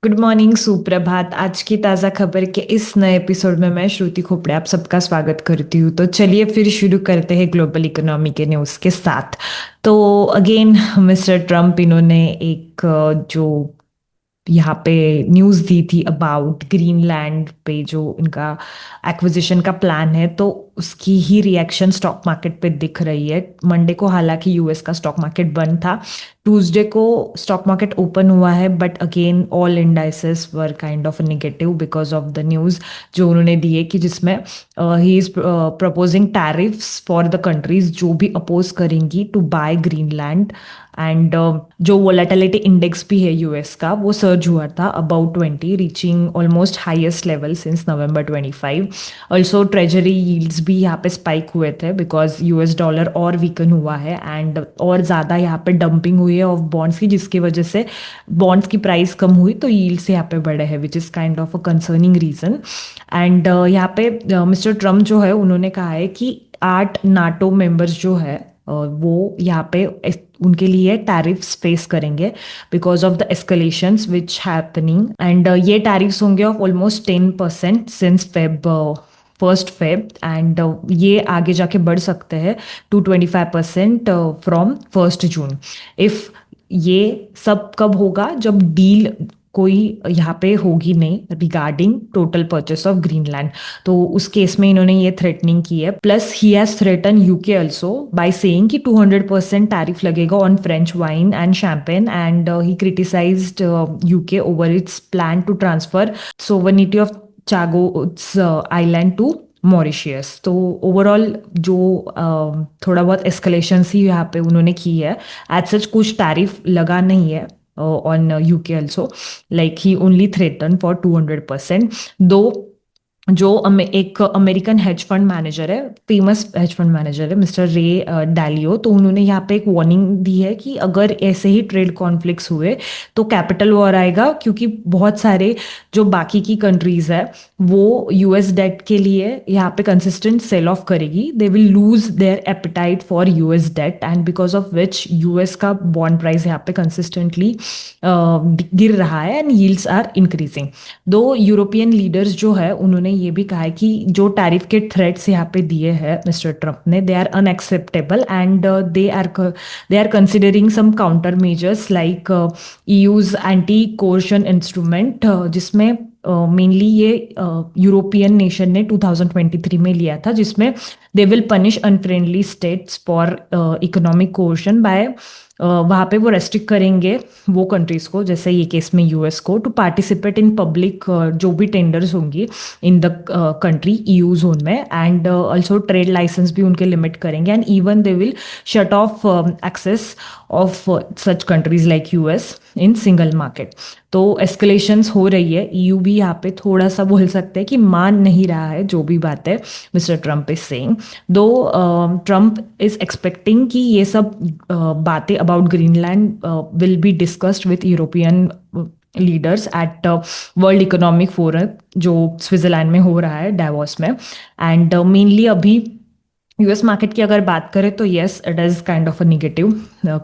Good morning, सुप्रभात। आज की ताज़ा खबर के इस नए एपिसोड में मैं श्रुति खोपड़े आप सबका स्वागत करती हूँ। तो चलिए फिर शुरू करते हैं ग्लोबल इकोनॉमी के न्यूज़ के साथ। तो अगेन मिस्टर ट्रम्प इन्होंने एक जो यहाँ पे न्यूज़ दी थी अबाउट ग्रीनलैंड पे जो इनका एक्विजिशन का प्लान है, तो उसकी ही रिएक्शन स्टॉक मार्केट पे दिख रही है। मंडे को हालांकि यूएस का स्टॉक मार्केट बंद था। ट्यूसडे को स्टॉक मार्केट ओपन हुआ है, but again all indices were kind of negative because of the news जो उन्होंने दी है कि जिसमें he is proposing tariffs for the countries जो भी अपोज करेंगी टू बाय ग्रीनलैंड। एंड जो वोलेटिलिटी इंडेक्स भी है यूएस का, वो सर्ज हुआ था about 20, reaching almost highest level since November 25। Also treasury yields भी यहाँ पे स्पाइक हुए थे बिकॉज यूएस डॉलर और वीकन हुआ है एंड और ज़्यादा यहाँ पे डंपिंग हुई है ऑफ बॉन्ड्स की, जिसकी वजह से बॉन्ड्स की प्राइस कम हुई तो यील्ड्स यहाँ पे बढ़े हैं, which is kind of a concerning reason. And यहाँ पे मिस्टर ट्रम्प जो है उन्होंने कहा है कि 8 नाटो मेंबर्स जो है वो यहाँ पे उनके लिए टैरिफ्स फेस करेंगे because of the escalations which happening. And ये टैरिफ्स होंगे of almost 10% since first Feb and ये आगे जाके बढ़ सकते हैं टू 25% फ्रॉम 1 जून। इफ ये सब कब होगा? जब डील कोई यहाँ पे होगी नहीं regarding total purchase of Greenland. तो उस केस में इन्होंने ये थ्रेटनिंग की है। Plus he has threaten UK also by saying कि 200% टैरिफ लगेगा on French wine and champagne. And he criticized UK over its plan to transfer sovereignty of Chagos island to Mauritius. तो overall जो थोड़ा बहुत escalation ही यहाँ पे उन्होंने की है। एज सच कुछ टैरिफ लगा नहीं है on UK also, like he only threaten for 200%। दो जो एक अमेरिकन हेज फंड मैनेजर है, फेमस हेज फंड मैनेजर है मिस्टर रे डालियो, तो उन्होंने यहाँ पे एक वार्निंग दी है कि अगर ऐसे ही ट्रेड कॉन्फ्लिक्ट्स हुए तो कैपिटल वॉर आएगा, क्योंकि बहुत सारे जो बाकी की कंट्रीज है वो यूएस डेट के लिए यहाँ पे कंसिस्टेंट सेल ऑफ करेगी। They will lose their appetite for US debt and because of which US का बॉन्ड प्राइस यहाँ पे कंसिस्टेंटली गिर रहा है एंड यील्ड्स आर इंक्रीजिंग। दो यूरोपियन लीडर्स जो है उन्होंने ये भी कहा है कि जो टैरिफ के थ्रेट्स यहाँ पे दिए हैं मिस्टर ट्रम्प ने, they are unacceptable and they are considering some counter measures like EU's anti coercion instrument, जिसमें मेनली ये यूरोपियन नेशन ने 2023 में लिया था, जिसमें they will punish unfriendly states for economic coercion by वहाँ पे वो रेस्ट्रिक्ट करेंगे वो कंट्रीज को, जैसे ये केस में यूएस को, टू पार्टिसिपेट इन पब्लिक जो भी टेंडर्स होंगी in the country EU zone में। एंड ऑल्सो ट्रेड लाइसेंस भी उनके लिमिट करेंगे and even they will shut off access of such countries like US in single market. तो escalations हो रही है। ईयू भी यहाँ पे थोड़ा सा बोल सकते हैं कि मान नहीं रहा है जो भी बात है mister Trump is saying. Though Trump is expecting कि ये सब बातें about Greenland will be discussed with European leaders at World Economic Forum जो स्विट्जरलैंड में हो रहा है डावोस में। एंड मेनली अभी यूएस मार्केट की अगर बात करें तो yes it is kind of a negative.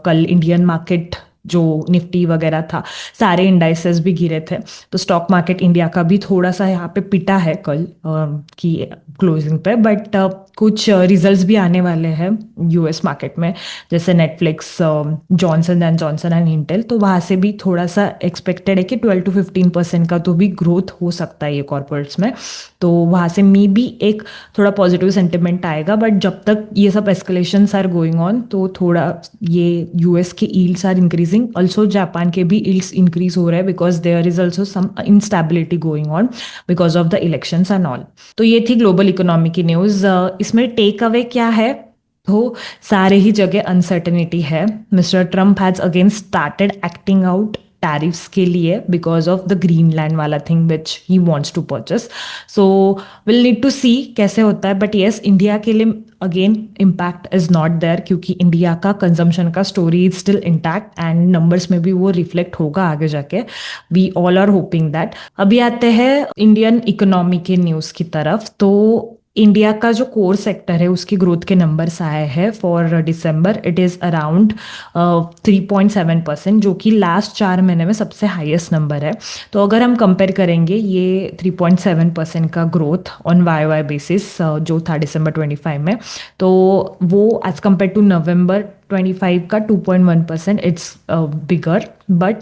कल इंडियन मार्केट जो निफ्टी वगैरह था, सारे इंडाइसेस भी गिरे थे। तो स्टॉक मार्केट इंडिया का भी थोड़ा सा यहाँ पे पिटा है कल की क्लोजिंग पे, बट कुछ रिजल्ट्स भी आने वाले हैं यूएस मार्केट में, जैसे नेटफ्लिक्स, जॉनसन एंड इंटेल। तो वहाँ से भी थोड़ा सा एक्सपेक्टेड है कि 12 to 15% का तो भी ग्रोथ हो सकता है ये कॉर्पोरेट्स में। तो वहाँ से मे बी एक थोड़ा पॉजिटिव सेंटिमेंट आएगा, बट जब तक ये सब एस्केलेशंस आर गोइंग ऑन तो थोड़ा ये यूएस के yields are increasing. Also Japan के भी यील्ड्स इंक्रीज हो रहे हैं because there is also some instability going on because of the elections and all. तो ये थी ग्लोबल इकोनॉमी की न्यूज़। इसमें टेक अवे क्या है? तो सारे ही जगह अनसर्टेनिटी है। Mister Trump has again started acting out tariffs के लिए बिकॉज ऑफ द ग्रीनलैंड वाला thing which he wants to purchase. So will need to see कैसे होता है, बट येस इंडिया के लिए again impact is not there, क्योंकि India का कंजम्पशन का story is still intact and numbers में भी वो रिफ्लेक्ट होगा आगे जाके। We all are hoping that. अभी आते हैं इंडियन इकोनॉमी के न्यूज़ की तरफ। तो इंडिया का जो कोर सेक्टर है उसकी ग्रोथ के नंबर्स आए हैं for December, it is around 3.7%, जो कि लास्ट 4 महीने में सबसे हाईएस्ट नंबर है। तो अगर हम कंपेयर करेंगे ये 3.7% का growth on Y Y basis जो था December 25 में, तो वो एज कम्पेयर टू November 25 का 2.1%, it's bigger. But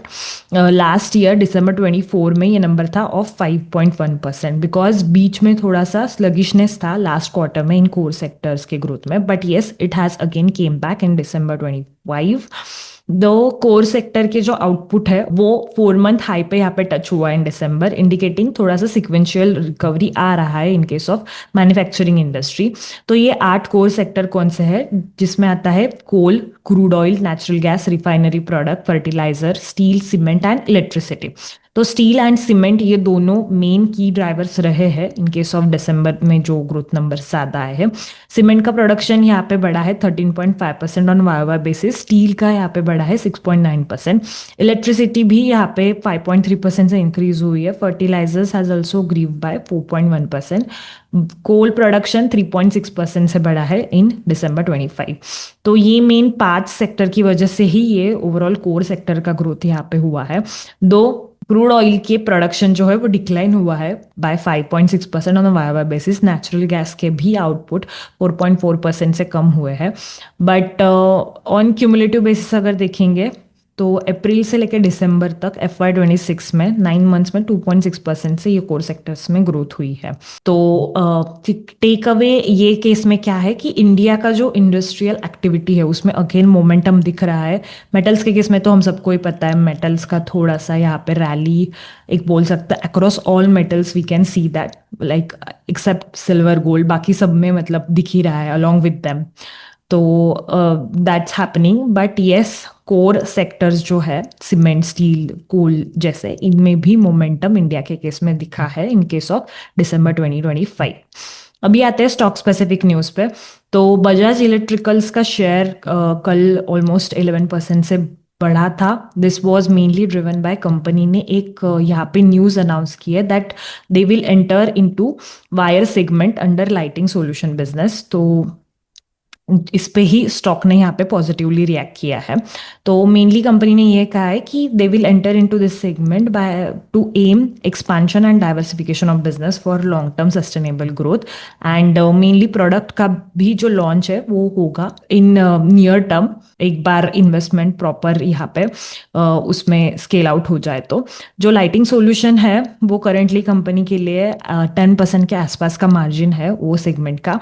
last year December 24 में ये नंबर था ऑफ 5.1%, बिकॉज बीच में थोड़ा सा स्लगिशनेस था लास्ट क्वार्टर में इन कोर सेक्टर्स के ग्रोथ में, but yes it has again came back in December 25। दो कोर सेक्टर के जो आउटपुट है वो 4 मंथ हाई पे यहाँ पे टच हुआ इन दिसंबर, इंडिकेटिंग थोड़ा सा सिक्वेंशियल रिकवरी आ रहा है in case of manufacturing industry. तो ये 8 कोर सेक्टर कौन से है, जिसमें आता है coal, crude oil, natural gas, refinery product, fertiliser, steel, cement and electricity. तो स्टील एंड सीमेंट ये दोनों मेन की ड्राइवर्स रहे हैं इन केस ऑफ दिसंबर में जो ग्रोथ नंबर ज्यादा आए हैं। सीमेंट का प्रोडक्शन यहाँ पे बढ़ा है 13.5% ऑन वाई बेसिस, स्टील का यहाँ पे बढ़ा है 6.9%, इलेक्ट्रिसिटी भी यहाँ पे 5.3% से इंक्रीज हुई है, fertilizers has also grew by 4.1%, coal production 3.6% से बढ़ा है इन December 25। तो ये मेन 5 सेक्टर की वजह से ही ये ओवरऑल कोर सेक्टर का ग्रोथ यहाँ पे हुआ है। दो क्रूड ऑयल के प्रोडक्शन जो है वो डिक्लाइन हुआ है by 5.6% on Y basis, natural gas के भी आउटपुट 4.4% से कम हुए हैं। बट ऑन क्यूमुलेटिव बेसिस अगर देखेंगे तो अप्रैल से लेकर दिसंबर तक FY26 में 9 मंथ्स में 2.6% से ये कोर सेक्टर्स में ग्रोथ हुई है। तो टेक अवे ये केस में क्या है कि इंडिया का जो इंडस्ट्रियल एक्टिविटी है उसमें अगेन मोमेंटम दिख रहा है। मेटल्स के केस में तो हम सबको ही पता है, मेटल्स का थोड़ा सा यहाँ पे रैली एक बोल सकता है, across all metals we can see that, like except silver gold, बाकी सब में मतलब दिख ही रहा है अलॉन्ग विद देम। तो that's happening. But yes core sectors जो है सीमेंट, स्टील, कोल जैसे, इनमें भी मोमेंटम इंडिया के केस में दिखा है इन केस ऑफ December 2025। अभी आते हैं स्टॉक स्पेसिफिक न्यूज़ पे। तो बजाज इलेक्ट्रिकल्स का शेयर कल ऑलमोस्ट 11% से बढ़ा था। This was mainly driven by company ने एक यहाँ पे न्यूज़ अनाउंस की है that they will enter into wire segment under lighting solution business. तो इस पे ही स्टॉक ने यहाँ पे पॉजिटिवली रिएक्ट किया है। तो मेनली कंपनी ने ये कहा है कि they will enter into this segment by two M expansion and diversification of business for long term sustainable growth, and mainly product का भी जो लॉन्च है वो होगा इन नियर टर्म, एक बार इन्वेस्टमेंट प्रॉपर यहाँ पे उसमें स्केल आउट हो जाए। तो जो लाइटिंग सॉल्यूशन है वो करेंटली कंपनी के लिए 10% के आसपास का मार्जिन है वो सेगमेंट का,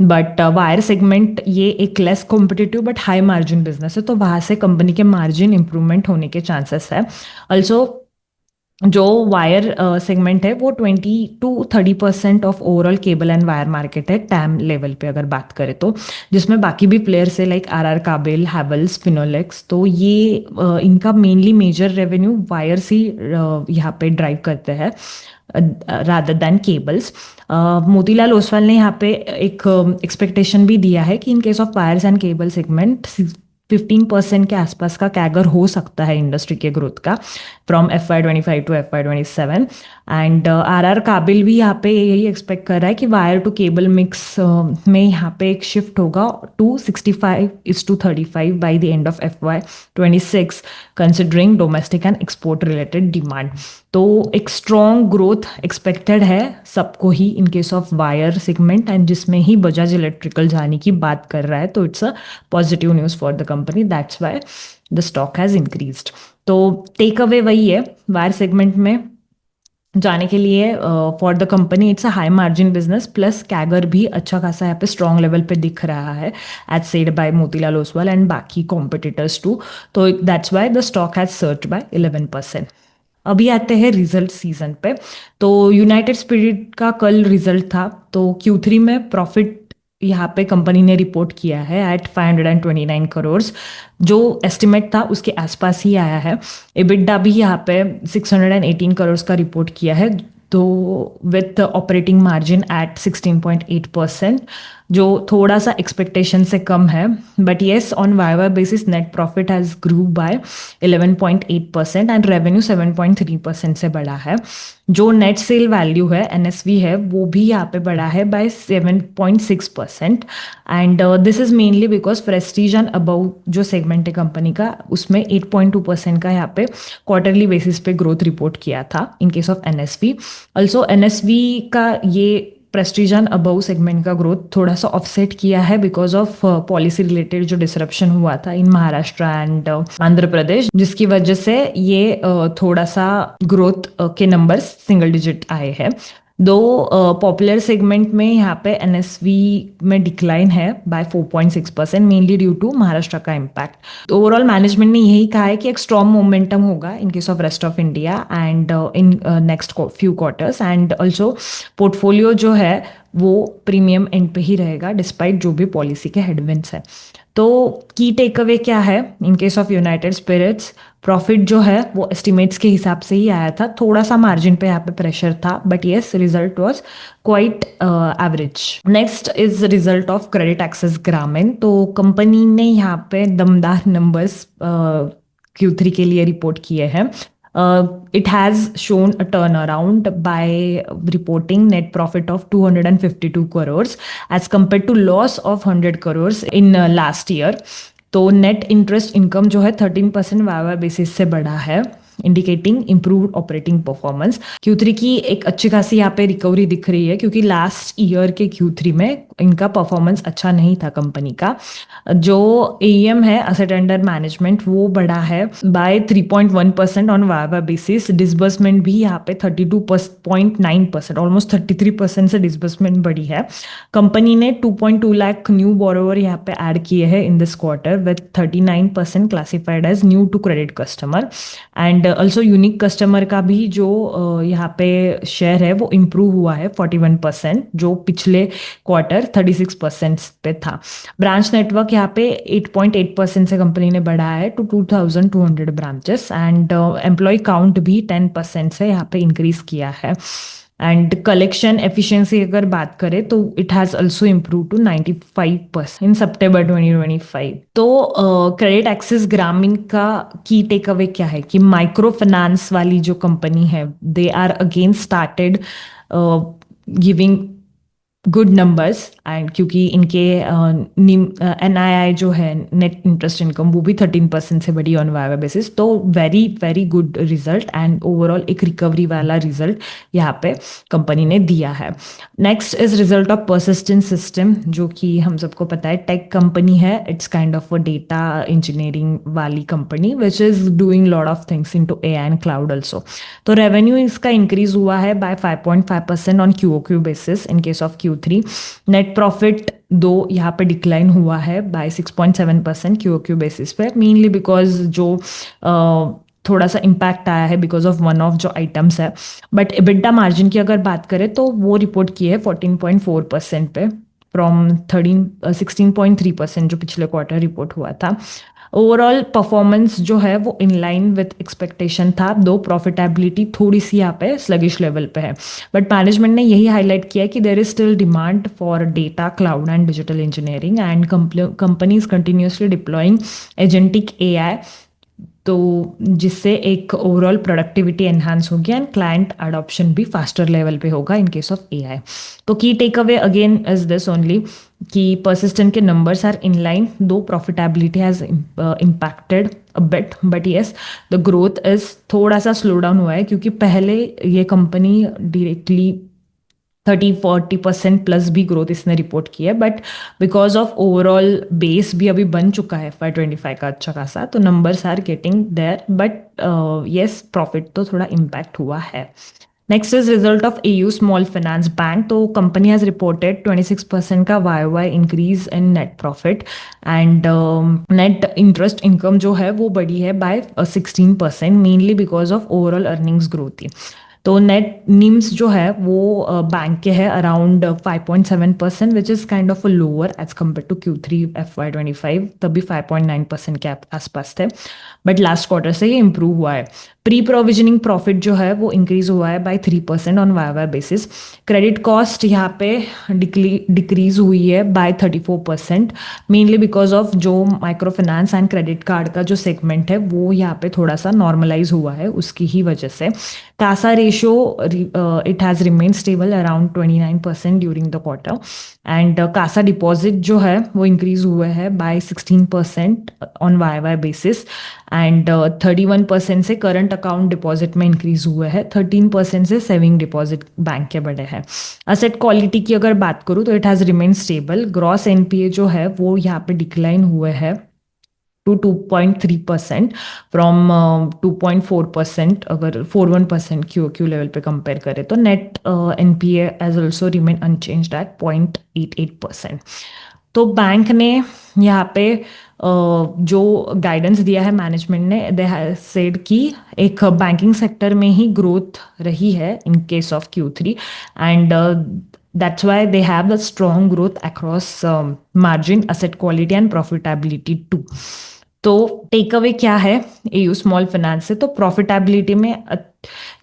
बट वायर सेगमेंट ये एक less competitive but high margin business है, तो वहां से कंपनी के मार्जिन इंप्रूवमेंट होने के चांसेस है। ऑल्सो जो वायर सेगमेंट है वो 20 to 30% of overall cable and wire market है टैम लेवल पे अगर बात करें तो, जिसमें बाकी भी प्लेयर्स है लाइक RR काबिल, हैवेल्स, फिनोलेक्स। तो ये इनका मेनली मेजर रेवेन्यू वायर्स ही यहाँ पे ड्राइव करते हैं rather than cables. Motilal Oswal ने यहाँ पे एक एक्सपेक्टेशन भी दिया है कि इन case of wires and cable segment 15% के आसपास का कैगर हो सकता है इंडस्ट्री के ग्रोथ का from FY25 to FY27। And RR काबिल भी यहाँ पे यही एक्सपेक्ट कर रहा है कि वायर टू केबल मिक्स में यहाँ पे एक शिफ्ट होगा to 65:35 by the end of FY26, considering domestic and export related demand. तो एक स्ट्रॉन्ग ग्रोथ एक्सपेक्टेड है सबको ही in case of wire segment, and जिसमें ही बजाज इलेक्ट्रिकल जाने की बात कर रहा है, तो it's a positive news for the company, that's why the stock has increased. तो टेक अवे वही है, वायर सेगमेंट में जाने के लिए for the company it's a high margin business, plus CAGR भी अच्छा खासा यहाँ पे स्ट्रॉन्ग लेवल पे दिख रहा है as said by Motilal Oswal and बाकी कॉम्पिटिटर्स टू। तो that's why the stock has surged by 11%। अभी आते हैं रिजल्ट सीजन पे। तो यूनाइटेड स्पिरिट का कल रिजल्ट था, तो Q3 में प्रॉफिट यहाँ पे कंपनी ने रिपोर्ट किया है एट 529 करोड़, जो एस्टिमेट था उसके आसपास ही आया है। एबिटडा भी यहाँ पे 618 करोड़ का रिपोर्ट किया है, तो विथ ऑपरेटिंग मार्जिन एट 16.8%, जो थोड़ा सा एक्सपेक्टेशन से कम है। But yes on Y basis net profit has grew by 11.8% and revenue 7.3% से बढ़ा है। जो नेट सेल वैल्यू है एनएसवी है वो भी यहाँ पे बढ़ा है by 7.6%। And this is mainly because prestige and above जो सेगमेंट है कंपनी का उसमें 8.2% का यहाँ पे क्वार्टरली बेसिस पे ग्रोथ रिपोर्ट किया था in case of NSV. Also NSV का ये प्रेस्टीज एंड अबव सेगमेंट का ग्रोथ थोड़ा सा ऑफसेट किया है बिकॉज ऑफ पॉलिसी रिलेटेड जो डिसरप्शन हुआ था इन महाराष्ट्र एंड आंध्र प्रदेश, जिसकी वजह से ये थोड़ा सा ग्रोथ के नंबर्स सिंगल डिजिट आए हैं। दो पॉपुलर सेगमेंट में यहाँ पे एनएसवी में डिक्लाइन है by 4.6% mainly due to Maharashtra का इम्पैक्ट। ओवरऑल मैनेजमेंट ने यही कहा है कि एक स्ट्रॉन्ग मोमेंटम होगा in case of rest of India and in next few quarters. And also portfolio जो है वो प्रीमियम एंड पे ही रहेगा डिस्पाइट जो भी पॉलिसी के हेडविंड्स है। तो की टेक अवे क्या है in case of United Spirits, profit जो है वो एस्टिमेट्स के हिसाब से ही आया था, थोड़ा सा मार्जिन पे यहाँ पे प्रेशर था but yes result was quite average. Next is result of credit access Grameen. तो कंपनी ने यहाँ पे दमदार नंबर्स Q3 के लिए रिपोर्ट किए हैं। It has shown a turnaround by reporting net profit of 252 crores as compared to loss of 100 crores in last year. तो नेट इंटरेस्ट इनकम जो है 13% वाई बेसिस से बढ़ा है, indicating improved operating performance. Q3 की एक अच्छी खासी यहाँ पे रिकवरी दिख रही है क्योंकि लास्ट ईयर के Q3 में इनका परफॉर्मेंस अच्छा नहीं था कंपनी का। जो AUM है असेट अंडर मैनेजमेंट वो बढ़ा है by 3.1% on Y basis. Disbursement भी यहाँ पे 32.9% ऑलमोस्ट 33% से डिसबर्समेंट बढ़ी है। कंपनी ने 2.2 लाख न्यू बोरोवर यहाँ पे ऐड किए हैं in this quarter with 39% classified as new to credit customer. And also unique customer का भी जो यहाँ पे शेयर है वो इम्प्रूव हुआ है 41% जो पिछले क्वार्टर 36% पे था। ब्रांच नेटवर्क यहाँ पे 8.8% से कंपनी ने बढ़ाया है to 2200 branches and employee count भी 10% से यहाँ पे इंक्रीज किया है। एंड कलेक्शन एफिशिएंसी अगर बात करें तो it has also improve to 95% in सितंबर 2025। तो क्रेडिट एक्सेस ग्रामीण का की टेक अवे क्या है कि माइक्रो फाइनेंस वाली जो कंपनी है they are again started giving good numbers and क्योंकि इनके NII जो है नेट इंटरेस्ट इनकम वो भी 13% से बढ़ी ऑन वाई बेसिस। तो very very good result and overall एक रिकवरी वाला रिजल्ट यहाँ पे कंपनी ने दिया है। Next is result of persistent system जो कि हम सबको पता है टेक कंपनी है, it's kind of a data engineering वाली company which is doing lot of things into AI and cloud also. तो रेवेन्यू इसका इंक्रीज हुआ है by 5.5% on QOQ basis in case of Q3। Net profit दो यहाँ पे decline हुआ है बाय 6.7% QOQ बेसिस पे, मेनली बिकॉज जो थोड़ा सा इम्पैक्ट आया है बिकॉज ऑफ वन ऑफ जो आइटम्स है। बट EBITDA मार्जिन की अगर बात करें तो वो रिपोर्ट की है 14.4% पे फ्रॉम 16.3% जो पिछले क्वार्टर रिपोर्ट हुआ था। ओवरऑल परफॉर्मेंस जो है वो इन लाइन विथ एक्सपेक्टेशन था, दो प्रॉफिटेबिलिटी थोड़ी सी यहाँ पे स्लगिश लेवल पे है। बट मैनेजमेंट ने यही हाईलाइट किया कि there is still demand for data cloud and digital engineering and companies continuously deploying agentic AI, तो जिससे एक ओवरऑल प्रोडक्टिविटी एनहांस होगी एंड क्लाइंट अडॉप्शन भी फास्टर लेवल पे होगा इन केस ऑफ AI। तो key takeaway again is this only कि परसिस्टेंट के numbers are in line, though profitability has impacted a bit but yes the growth is थोड़ा सा slow down हुआ है क्योंकि पहले ये कंपनी डायरेक्टली 30-40% प्लस भी ग्रोथ इसने रिपोर्ट की है। But because of overall base भी अभी बन चुका है FY25 का अच्छा खासा, तो numbers are getting there but yes profit तो थोड़ा इम्पैक्ट हुआ है। Next is result of AU small finance bank. तो कंपनी हैज रिपोर्टेड 26% का YOY increase in net profit and net interest income जो है वो बढ़ी है by 16% mainly because of overall earnings growth ही। तो नेट निम्स जो है वो बैंक के है around 5.7% which is kind of a lower as compared to Q3 FY25, तभी 5.9% के आसपास थे बट लास्ट क्वार्टर से ये इम्प्रूव हुआ है। प्री प्रोविजनिंग प्रॉफिट जो है वो इंक्रीज हुआ है by 3% on Y Y basis. Credit cost यहाँ पे डिक्रीज हुई है बाय 34%, मेनली बिकॉज ऑफ जो microfinance and credit card का जो सेगमेंट है वो यहाँ पे थोड़ा सा नॉर्मलाइज हुआ है, उसकी ही वजह से। CASA ratio it has remain stable around 29% during the quarter. And CASA deposit जो है वो इंक्रीज हुए है by 16% on Y Y basis. And 31% से करंट अकाउंट डिपॉजिट में इंक्रीज हुए हैं, 13% से सेविंग डिपॉजिट बैंक के बढ़े हैं। असेट क्वालिटी की अगर बात करूँ तो it has remain stable. Gross NPA जो है वो यहाँ पे डिक्लाइन हुए है टू 2.3% फ्रॉम 2.4%, अगर 41% क्यू लेवल पे कंपेयर करें तो। Net NPA has also remain unchanged at 0.88%। तो बैंक ने यहाँ पे जो गाइडेंस दिया है मैनेजमेंट ने, दे हैव सेड कि एक बैंकिंग सेक्टर में ही ग्रोथ रही है in case of Q3, and that's why they have the strong growth across margin, asset quality and profitability too. तो टेक अवे क्या है एयू स्मॉल फाइनेंस से? तो प्रॉफिटेबिलिटी में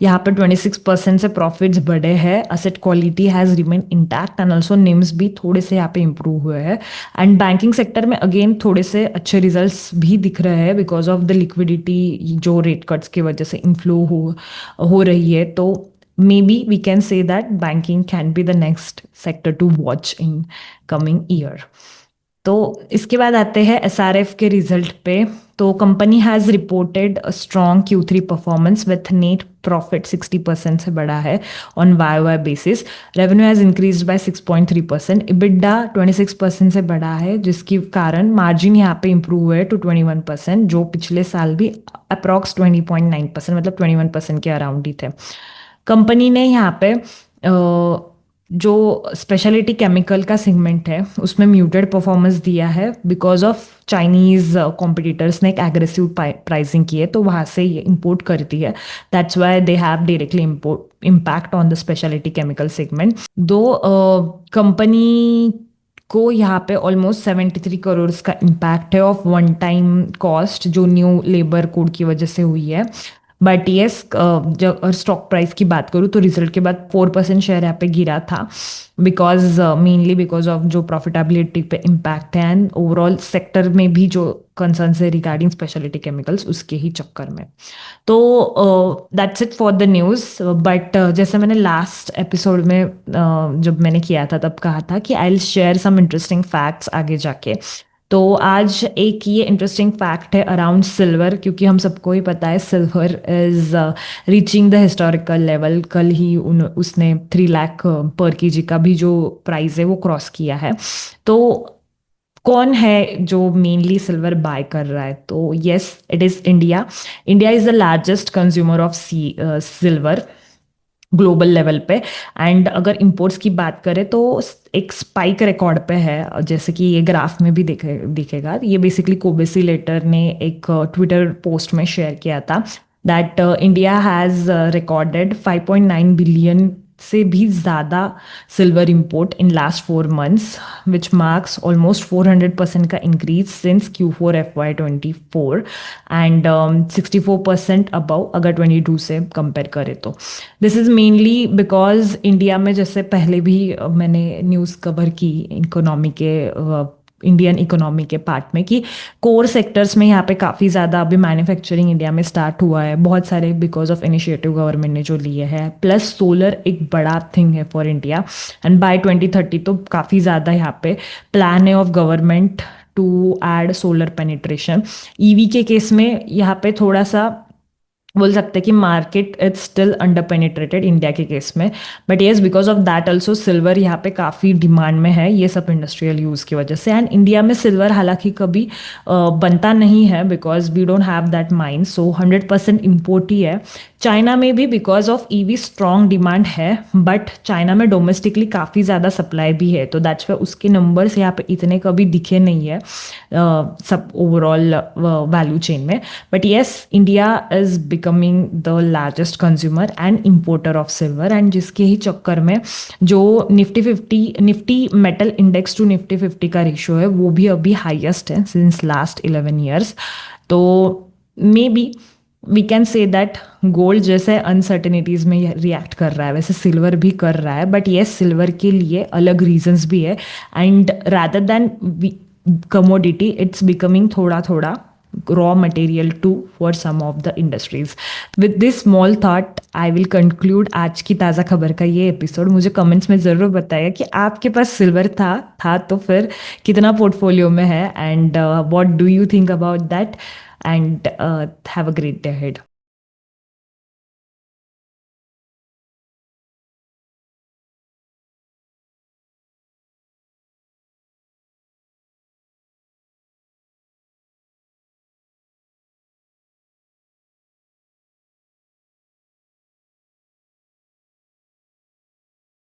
यहाँ पे 26% से प्रॉफिट्स बढ़े हैं। Asset quality has remain intact and also NIMs भी थोड़े से यहाँ पे इंप्रूव हुए हैं। एंड बैंकिंग सेक्टर में अगेन थोड़े से अच्छे रिजल्ट्स भी दिख रहे हैं बिकॉज ऑफ द लिक्विडिटी जो रेट कट्स की वजह से इनफ्लो हो रही है। तो maybe we can say that banking can be the next sector to watch in coming year. तो इसके बाद आते हैं एसआरएफ के रिजल्ट पे। तो company has reported a strong Q3 performance with net profit 60% से बढ़ा है on Y Y basis. Revenue has increase by 6.3%। EBITDA 26% से बढ़ा है, जिसके कारण मार्जिन यहाँ पे इंप्रूव हुए टू 21%, जो पिछले साल भी अप्रॉक्स 20.9%, मतलब 21% के अराउंड ही थे। कंपनी ने यहाँ पे जो स्पेशलिटी केमिकल का सेगमेंट है उसमें म्यूटेड परफॉर्मेंस दिया है बिकॉज ऑफ चाइनीज कॉम्पिटिटर्स ने एक एग्रेसिव प्राइसिंग की है, तो वहाँ से ये इंपोर्ट करती है। That's why they have directly impact on the speciality chemical segment. दो कंपनी को यहाँ पे ऑलमोस्ट 73 करोड़ का इम्पैक्ट है ऑफ वन टाइम कॉस्ट जो न्यू लेबर कोड की वजह से हुई है। बट येस, जब स्टॉक प्राइस की बात करूँ तो रिजल्ट के बाद 4% शेयर यहाँ पे गिरा था बिकॉज मेनली बिकॉज ऑफ जो प्रॉफिटेबिलिटी पे इम्पैक्ट है एंड ओवरऑल सेक्टर में भी जो कंसर्न है रिगार्डिंग स्पेशलिटी केमिकल्स, उसके ही चक्कर में। तो that's it for the news. But जैसे मैंने लास्ट एपिसोड में जब मैंने किया था तब कहा था कि I will share some interesting facts आगे जाके। तो आज एक ये इंटरेस्टिंग फैक्ट है अराउंड सिल्वर, क्योंकि हम सबको ही पता है silver is reaching the historical level. कल ही उसने 3 लाख पर केजी का भी जो प्राइस है वो क्रॉस किया है। तो कौन है जो मेनली सिल्वर बाय कर रहा है? तो yes, it is India. India is the largest consumer of silver global level पे। एंड अगर इंपोर्ट्स की बात करें तो एक स्पाइक रिकॉर्ड पे है, जैसे कि ये ग्राफ में भी दिखेगा। ये बेसिकली कोबेसी लेटर ने एक ट्विटर पोस्ट में शेयर किया था that India has recorded 5.9 billion से भी ज़्यादा silver import in last 4 months, which marks almost 400% का increase since Q4 FY24 and 64% above अगर 22 से कंपेयर करें तो। This is mainly because India में, जैसे पहले भी मैंने न्यूज़ कवर की इकोनॉमी के इंडियन इकोनॉमी के पार्ट में, कि कोर सेक्टर्स में यहाँ पे काफ़ी ज़्यादा अभी मैन्युफैक्चरिंग इंडिया में स्टार्ट हुआ है बहुत सारे बिकॉज ऑफ इनिशिएटिव गवर्नमेंट ने जो लिए हैं। प्लस सोलर एक बड़ा थिंग है फॉर इंडिया एंड बाय 2030 तो काफ़ी ज़्यादा यहाँ पे प्लान है of government to add solar penetration. EV के केस में यहाँ पे थोड़ा सा बोल सकते हैं कि market is still under penetrated India के केस में। But yes, because of that also silver यहाँ पे काफ़ी डिमांड में है, ये सब इंडस्ट्रियल यूज़ की वजह से। एंड इंडिया में सिल्वर हालांकि कभी बनता नहीं है because we don't have that mine, so 100% import ही है। चाइना में भी because of EV strong demand है, बट चाइना में डोमेस्टिकली काफ़ी ज़्यादा सप्लाई भी है, तो दैट्स वाई उसके नंबर्स यहाँ पे इतने कभी दिखे नहीं है सब ओवरऑल वैल्यू चेन में। But yes, India is becoming the largest consumer and importer of silver, and जिसके ही चक्कर में जो Nifty metal index to Nifty 50 का रेशियो है वो भी अभी हाईएस्ट है सिंस लास्ट 11 years। तो maybe we can say that gold जैसे अनसर्टेनिटीज में रिएक्ट कर रहा है वैसे सिल्वर भी कर रहा है, बट येस सिल्वर के लिए अलग रीजंस भी है, and rather than commodity it's becoming थोड़ा थोड़ा raw material too for some of the industries. With this small thought, I will conclude आज की ताज़ा खबर का ये एपिसोड। मुझे कमेंट्स में ज़रूर बताइए कि आपके पास सिल्वर था तो फिर कितना पोर्टफोलियो में है, and what do you think about that, and have a great day ahead.